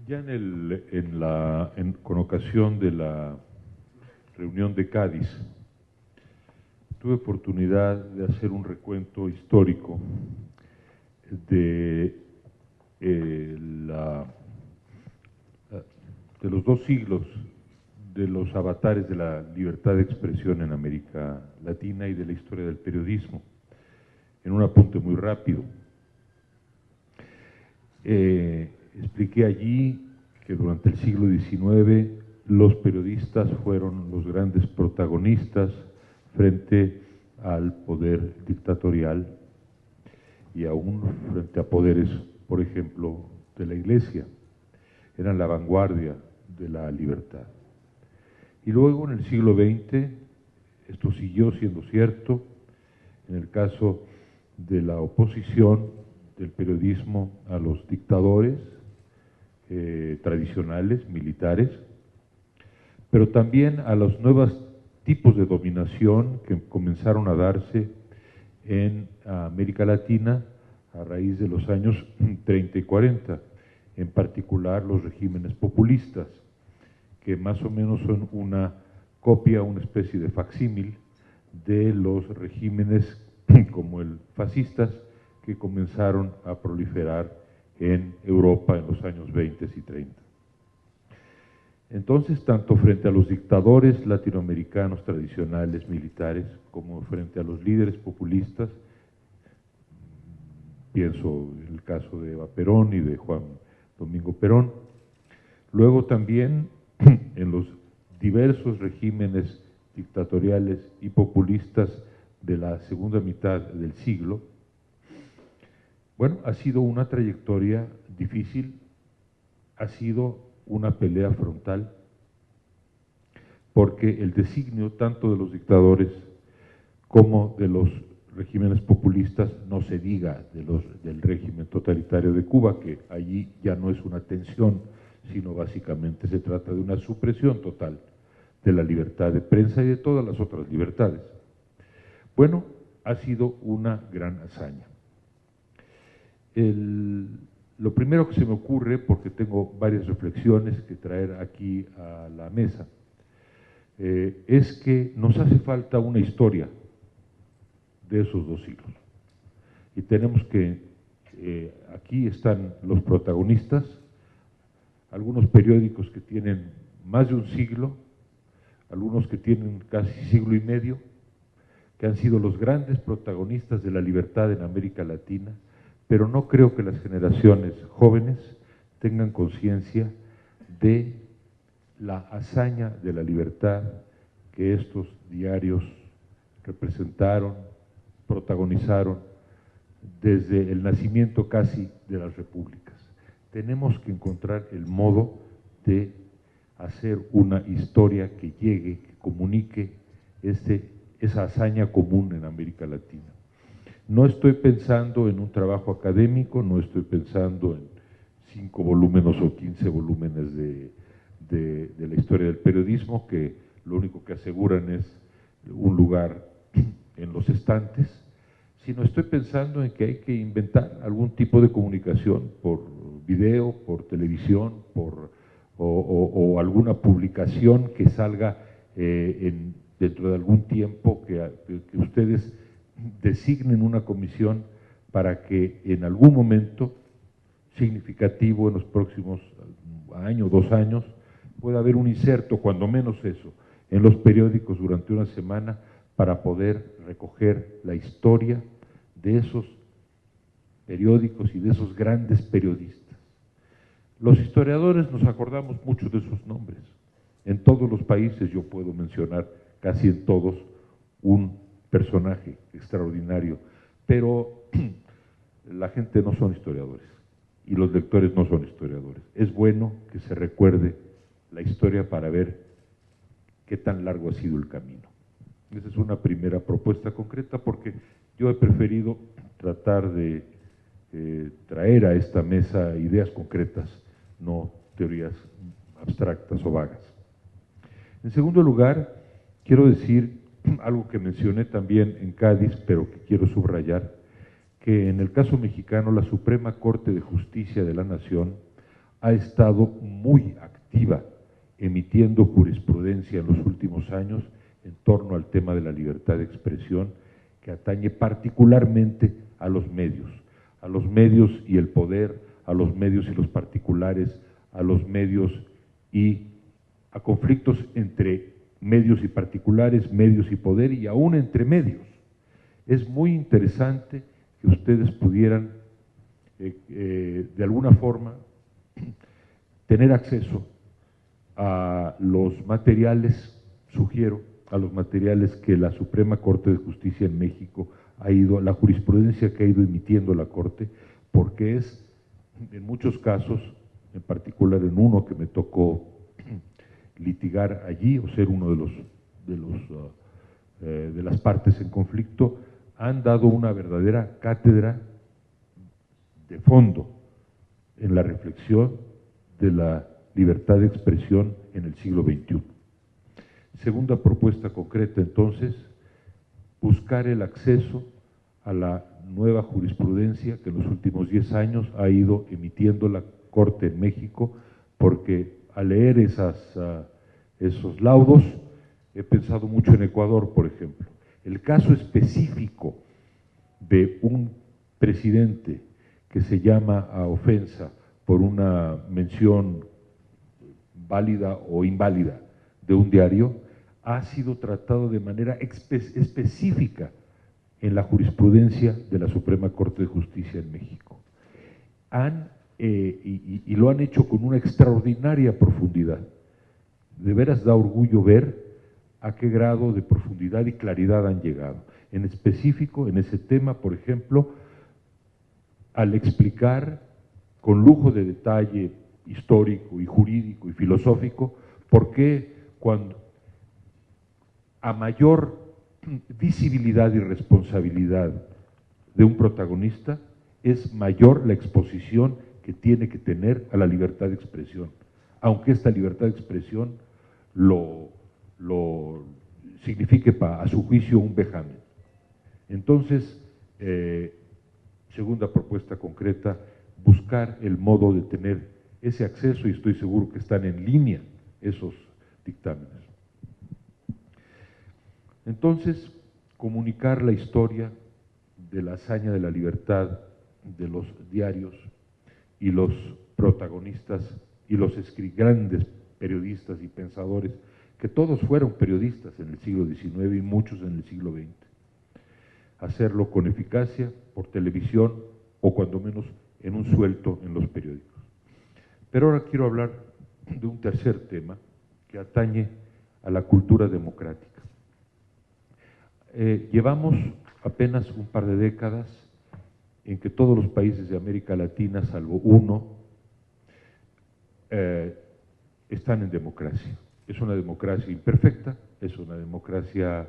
Ya con ocasión de la reunión de Cádiz, tuve oportunidad de hacer un recuento histórico de, de los 2 siglos de los avatares de la libertad de expresión en América Latina y de la historia del periodismo, en un apunte muy rápido. Expliqué allí que durante el siglo XIX los periodistas fueron los grandes protagonistas frente al poder dictatorial y aún frente a poderes, por ejemplo, de la Iglesia. Eran la vanguardia de la libertad. Y luego en el siglo XX esto siguió siendo cierto en el caso de la oposición del periodismo a los dictadores tradicionales, militares, pero también a los nuevos tipos de dominación que comenzaron a darse en América Latina a raíz de los años 30 y 40, en particular los regímenes populistas, que más o menos son una copia, una especie de facsímil de los regímenes como el fascistas que comenzaron a proliferar en Europa en los años 20 y 30. Entonces, tanto frente a los dictadores latinoamericanos tradicionales militares, como frente a los líderes populistas, pienso en el caso de Eva Perón y de Juan Domingo Perón, luego también en los diversos regímenes dictatoriales y populistas de la segunda mitad del siglo. Bueno, ha sido una trayectoria difícil, ha sido una pelea frontal, porque el designio tanto de los dictadores como de los regímenes populistas, no se diga del régimen totalitario de Cuba, que allí ya no es una tensión, sino básicamente se trata de una supresión total de la libertad de prensa y de todas las otras libertades. Bueno, ha sido una gran hazaña. Lo primero que se me ocurre, porque tengo varias reflexiones que traer aquí a la mesa, es que nos hace falta una historia de esos 2 siglos. Y tenemos que, aquí están los protagonistas, algunos periódicos que tienen más de un siglo, algunos que tienen casi siglo y medio, que han sido los grandes protagonistas de la libertad en América Latina, pero no creo que las generaciones jóvenes tengan conciencia de la hazaña de la libertad que estos diarios representaron, protagonizaron desde el nacimiento casi de las repúblicas. Tenemos que encontrar el modo de hacer una historia que llegue, que comunique esa hazaña común en América Latina. No estoy pensando en un trabajo académico, no estoy pensando en 5 volúmenes o 15 volúmenes de la historia del periodismo, que lo único que aseguran es un lugar en los estantes, sino estoy pensando en que hay que inventar algún tipo de comunicación por video, por televisión, o alguna publicación que salga dentro de algún tiempo, que ustedes designen una comisión para que en algún momento significativo en los próximos año, 2 años, pueda haber un inserto, cuando menos eso, en los periódicos durante una semana para poder recoger la historia de esos periódicos y de esos grandes periodistas. Los historiadores nos acordamos mucho de sus nombres. En todos los países yo puedo mencionar, casi en todos, un personaje extraordinario, pero la gente no son historiadores y los lectores no son historiadores. Es bueno que se recuerde la historia para ver qué tan largo ha sido el camino. Esa es una primera propuesta concreta, porque yo he preferido tratar de traer a esta mesa ideas concretas, no teorías abstractas o vagas. En segundo lugar, quiero decir algo que mencioné también en Cádiz, pero que quiero subrayar, que en el caso mexicano la Suprema Corte de Justicia de la Nación ha estado muy activa emitiendo jurisprudencia en los últimos años en torno al tema de la libertad de expresión, que atañe particularmente a los medios y el poder, a los medios y los particulares, a los medios y a conflictos entre medios y particulares, medios y poder, y aún entre medios. Es muy interesante que ustedes pudieran, de alguna forma, tener acceso a los materiales, sugiero, a los materiales que la Suprema Corte de Justicia en México ha ido, la jurisprudencia que ha ido emitiendo la Corte, porque es, en muchos casos, en particular en uno que me tocó litigar allí, o ser uno de las partes en conflicto, han dado una verdadera cátedra de fondo en la reflexión de la libertad de expresión en el siglo XXI. Segunda propuesta concreta, entonces, buscar el acceso a la nueva jurisprudencia que en los últimos 10 años ha ido emitiendo la Corte en México, porque al leer esos laudos he pensado mucho en Ecuador, por ejemplo. El caso específico de un presidente que se llama a ofensa por una mención válida o inválida de un diario, ha sido tratado de manera específica en la jurisprudencia de la Suprema Corte de Justicia en México. Y lo han hecho con una extraordinaria profundidad. De veras da orgullo ver a qué grado de profundidad y claridad han llegado. En específico, en ese tema, por ejemplo, al explicar con lujo de detalle histórico y jurídico y filosófico por qué cuando a mayor visibilidad y responsabilidad de un protagonista es mayor la exposición que tiene que tener a la libertad de expresión, aunque esta libertad de expresión lo signifique a su juicio un vejamen. Entonces, segunda propuesta concreta, buscar el modo de tener ese acceso, y estoy seguro que están en línea esos dictámenes. Entonces, comunicar la historia de la hazaña de la libertad de los diarios y los protagonistas y los grandes periodistas y pensadores, que todos fueron periodistas en el siglo XIX y muchos en el siglo XX. Hacerlo con eficacia, por televisión o cuando menos en un suelto en los periódicos. Pero ahora quiero hablar de un tercer tema que atañe a la cultura democrática. Llevamos apenas un par de décadas en que todos los países de América Latina, salvo uno, están en democracia. Es una democracia imperfecta, es una democracia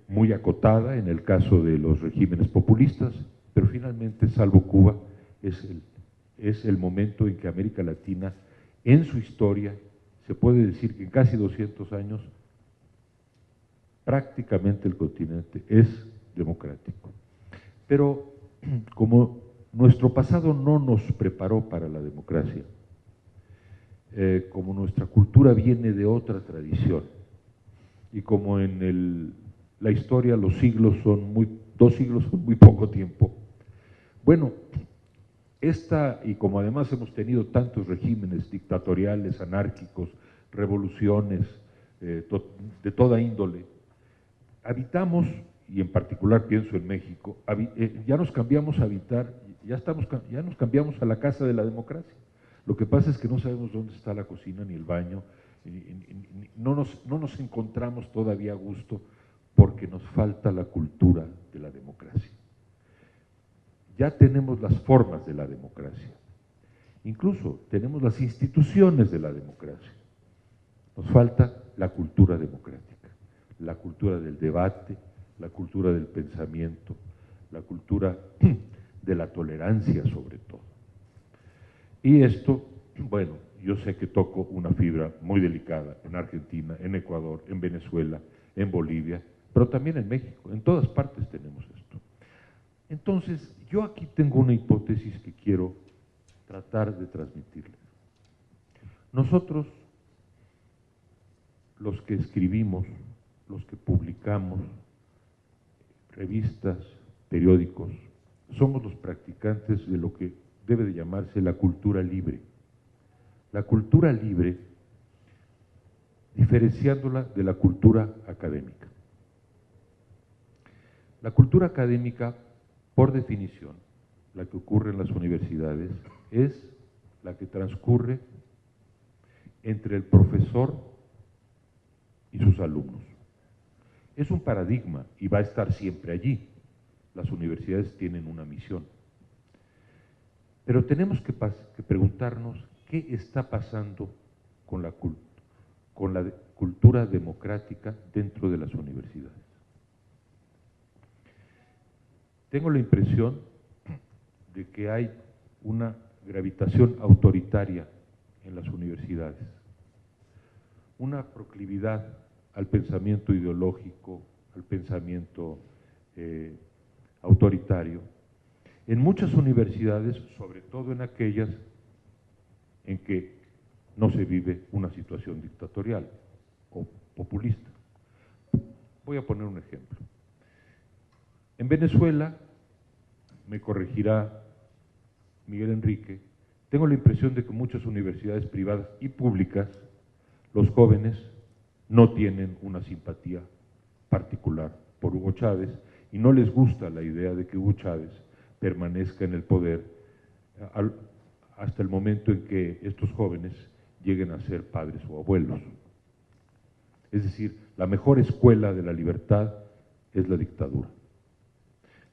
muy acotada en el caso de los regímenes populistas, pero finalmente, salvo Cuba, es el momento en que América Latina, en su historia, se puede decir que en casi 200 años, prácticamente el continente es democrático. Pero como nuestro pasado no nos preparó para la democracia, como nuestra cultura viene de otra tradición, y como en la historia los siglos son 2 siglos son muy poco tiempo, bueno, y como además hemos tenido tantos regímenes dictatoriales, anárquicos, revoluciones de toda índole, habitamos, y en particular pienso en México, ya nos cambiamos a habitar, ya nos cambiamos a la casa de la democracia. Lo que pasa es que no sabemos dónde está la cocina ni el baño, no nos encontramos todavía a gusto porque nos falta la cultura de la democracia. Ya tenemos las formas de la democracia, incluso tenemos las instituciones de la democracia. Nos falta la cultura democrática, la cultura del debate, la cultura del pensamiento, la cultura de la tolerancia sobre todo. Y esto, bueno, yo sé que toco una fibra muy delicada en Argentina, en Ecuador, en Venezuela, en Bolivia, pero también en México, en todas partes tenemos esto. Entonces, yo aquí tengo una hipótesis que quiero tratar de transmitirles. Nosotros, los que escribimos, los que publicamos, revistas, periódicos, somos los practicantes de lo que debe de llamarse la cultura libre. La cultura libre, diferenciándola de la cultura académica. La cultura académica, por definición, la que ocurre en las universidades, es la que transcurre entre el profesor y sus alumnos. Es un paradigma y va a estar siempre allí. Las universidades tienen una misión. Pero tenemos que preguntarnos qué está pasando con la cultura democrática dentro de las universidades. Tengo la impresión de que hay una gravitación autoritaria en las universidades, una proclividad al pensamiento ideológico, al pensamiento autoritario, en muchas universidades, sobre todo en aquellas en que no se vive una situación dictatorial o populista. Voy a poner un ejemplo. En Venezuela, me corregirá Miguel Enrique, tengo la impresión de que muchas universidades privadas y públicas, los jóvenes no tienen una simpatía particular por Hugo Chávez y no les gusta la idea de que Hugo Chávez permanezca en el poder hasta el momento en que estos jóvenes lleguen a ser padres o abuelos. Es decir, la mejor escuela de la libertad es la dictadura.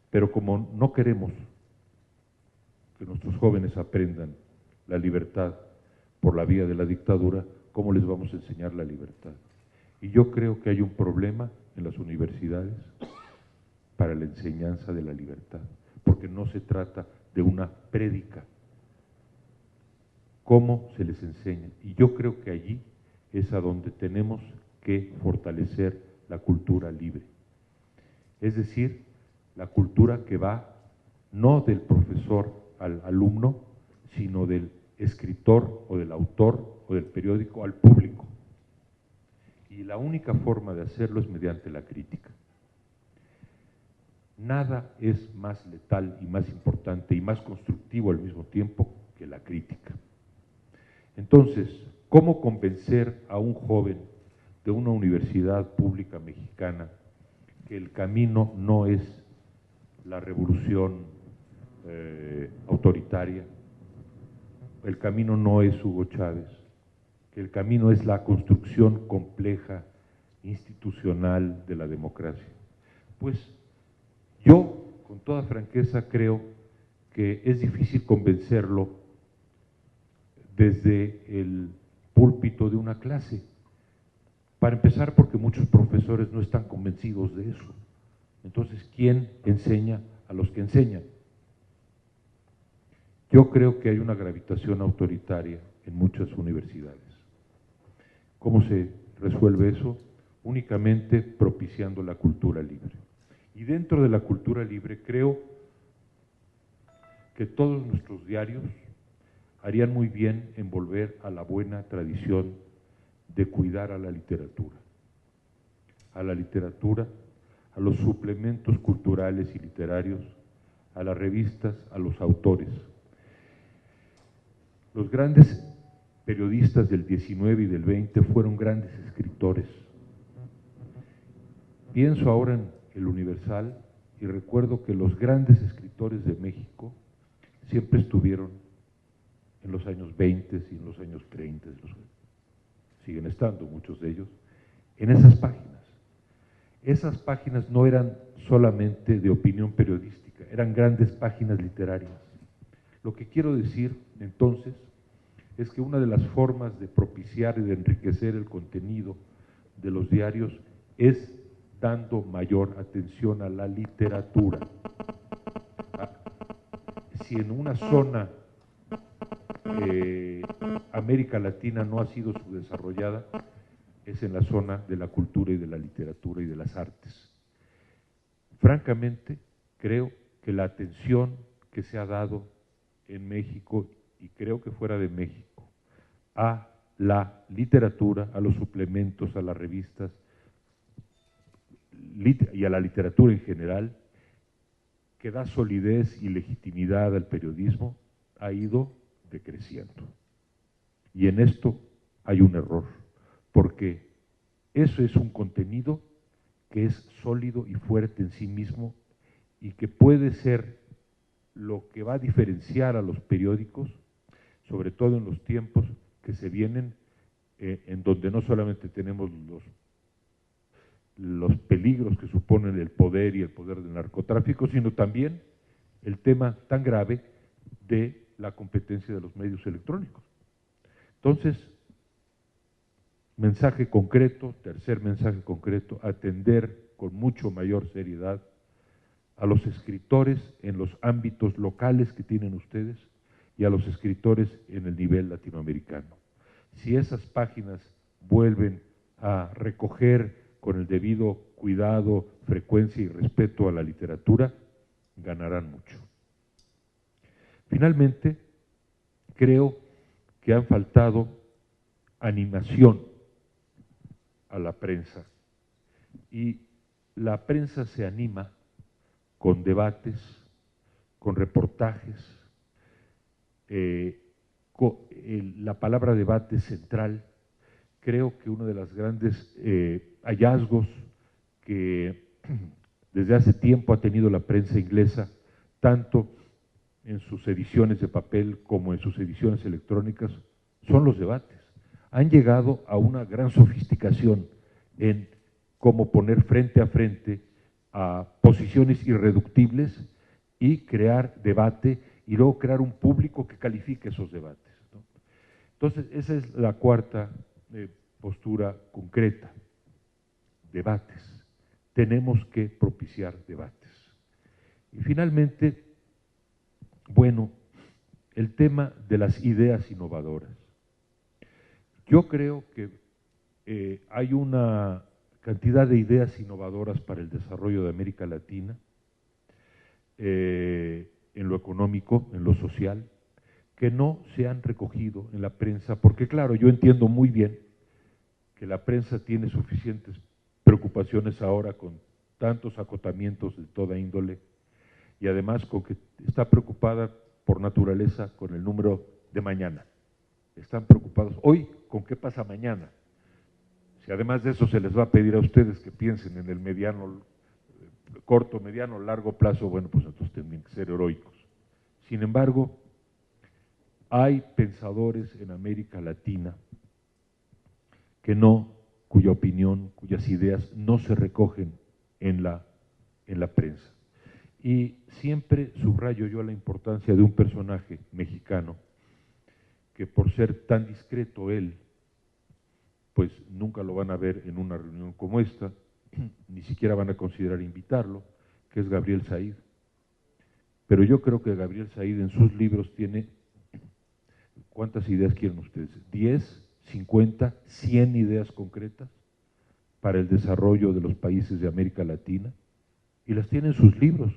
Pero como no queremos que nuestros jóvenes aprendan la libertad por la vía de la dictadura, ¿cómo les vamos a enseñar la libertad? Y yo creo que hay un problema en las universidades para la enseñanza de la libertad, porque no se trata de una prédica. ¿Cómo se les enseña? Y yo creo que allí es a donde tenemos que fortalecer la cultura libre. Es decir, la cultura que va no del profesor al alumno, sino del escritor o del autor o del periódico al público. Y la única forma de hacerlo es mediante la crítica. Nada es más letal y más importante y más constructivo al mismo tiempo que la crítica. Entonces, ¿cómo convencer a un joven de una universidad pública mexicana que el camino no es la revolución autoritaria, el camino no es Hugo Chávez, que el camino es la construcción compleja, institucional de la democracia? Pues yo, con toda franqueza, creo que es difícil convencerlo desde el púlpito de una clase. Para empezar, porque muchos profesores no están convencidos de eso. Entonces, ¿quién enseña a los que enseñan? Yo creo que hay una gravitación autoritaria en muchas universidades. ¿Cómo se resuelve eso? Únicamente propiciando la cultura libre. Y dentro de la cultura libre creo que todos nuestros diarios harían muy bien en volver a la buena tradición de cuidar a la literatura, a los suplementos culturales y literarios, a las revistas, a los autores. Los grandes periodistas del 19 y del 20 fueron grandes escritores. Pienso ahora en El Universal y recuerdo que los grandes escritores de México siempre estuvieron en los años 20 y en los años 30, siguen estando muchos de ellos, en esas páginas. Esas páginas no eran solamente de opinión periodística, eran grandes páginas literarias. Lo que quiero decir, entonces, es que una de las formas de propiciar y de enriquecer el contenido de los diarios es dando mayor atención a la literatura. Si en una zona América Latina no ha sido subdesarrollada, es en la zona de la cultura y de la literatura y de las artes. Francamente, creo que la atención que se ha dado en México y creo que fuera de México, a la literatura, a los suplementos, a las revistas y a la literatura en general, que da solidez y legitimidad al periodismo, ha ido decreciendo. Y en esto hay un error, porque eso es un contenido que es sólido y fuerte en sí mismo y que puede ser lo que va a diferenciar a los periódicos, sobre todo en los tiempos que se vienen, en donde no solamente tenemos los peligros que suponen el poder y el poder del narcotráfico, sino también el tema tan grave de la competencia de los medios electrónicos. Entonces, mensaje concreto, tercer mensaje concreto, atender con mucho mayor seriedad a los escritores en los ámbitos locales que tienen ustedes y a los escritores en el nivel latinoamericano. Si esas páginas vuelven a recoger con el debido cuidado, frecuencia y respeto a la literatura, ganarán mucho. Finalmente, creo que han faltado animación a la prensa, y la prensa se anima con debates, con reportajes, la palabra debate es central. Creo que uno de los grandes hallazgos que desde hace tiempo ha tenido la prensa inglesa, tanto en sus ediciones de papel como en sus ediciones electrónicas, son los debates. Han llegado a una gran sofisticación en cómo poner frente a frente a posiciones irreductibles y crear debate y luego crear un público que califique esos debates, ¿no? Entonces, esa es la cuarta postura concreta: debates. Tenemos que propiciar debates. Y finalmente, bueno, el tema de las ideas innovadoras. Yo creo que hay una cantidad de ideas innovadoras para el desarrollo de América Latina, en lo económico, en lo social, que no se han recogido en la prensa, porque claro, yo entiendo muy bien que la prensa tiene suficientes preocupaciones ahora con tantos acotamientos de toda índole, y además con que está preocupada por naturaleza con el número de mañana. Están preocupados hoy con qué pasa mañana. Si además de eso se les va a pedir a ustedes que piensen en el mediano, corto, mediano, largo plazo, bueno, pues entonces tienen que ser heroicos. Sin embargo, hay pensadores en América Latina cuya opinión, cuyas ideas no se recogen en la prensa. Y siempre subrayo yo la importancia de un personaje mexicano que, por ser tan discreto él, pues nunca lo van a ver en una reunión como esta, ni siquiera van a considerar invitarlo, que es Gabriel Said. Pero yo creo que Gabriel Said en sus libros tiene, ¿cuántas ideas quieren ustedes? ¿10, 50, 100 ideas concretas para el desarrollo de los países de América Latina? Y las tiene en sus libros.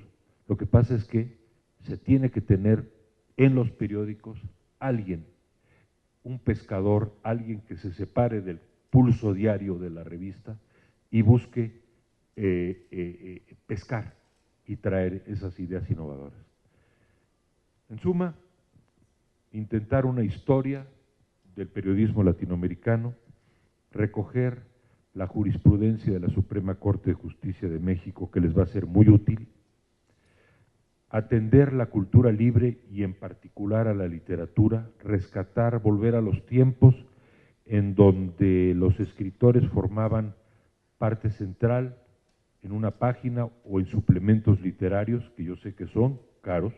Lo que pasa es que se tiene que tener en los periódicos alguien, un pescador, alguien que se separe del pulso diario de la revista y busque pescar y traer esas ideas innovadoras. En suma, intentar una historia del periodismo latinoamericano, recoger la jurisprudencia de la Suprema Corte de Justicia de México, que les va a ser muy útil, atender la cultura libre y en particular a la literatura, rescatar, volver a los tiempos en donde los escritores formaban parte central en una página o en suplementos literarios, que yo sé que son caros,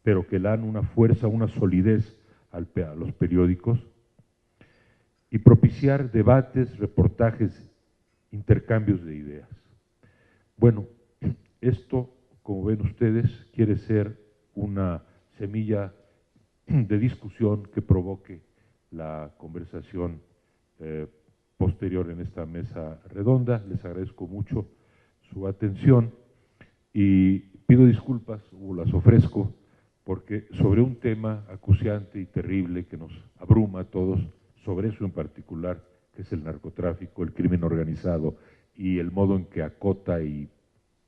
pero que dan una fuerza, una solidez a los periódicos, y propiciar debates, reportajes, intercambios de ideas. Bueno, esto, como ven ustedes, quiere ser una semilla de discusión que provoque la conversación posterior en esta mesa redonda. Les agradezco mucho su atención y pido disculpas, o las ofrezco, porque sobre un tema acuciante y terrible que nos abruma a todos, sobre eso en particular, que es el narcotráfico, el crimen organizado y el modo en que acota y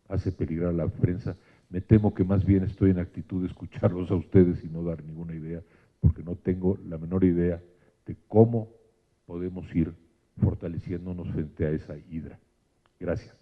hace peligrar la prensa, me temo que más bien estoy en actitud de escucharlos a ustedes y no dar ninguna idea, porque no tengo la menor idea de cómo podemos ir fortaleciéndonos frente a esa hidra. Gracias.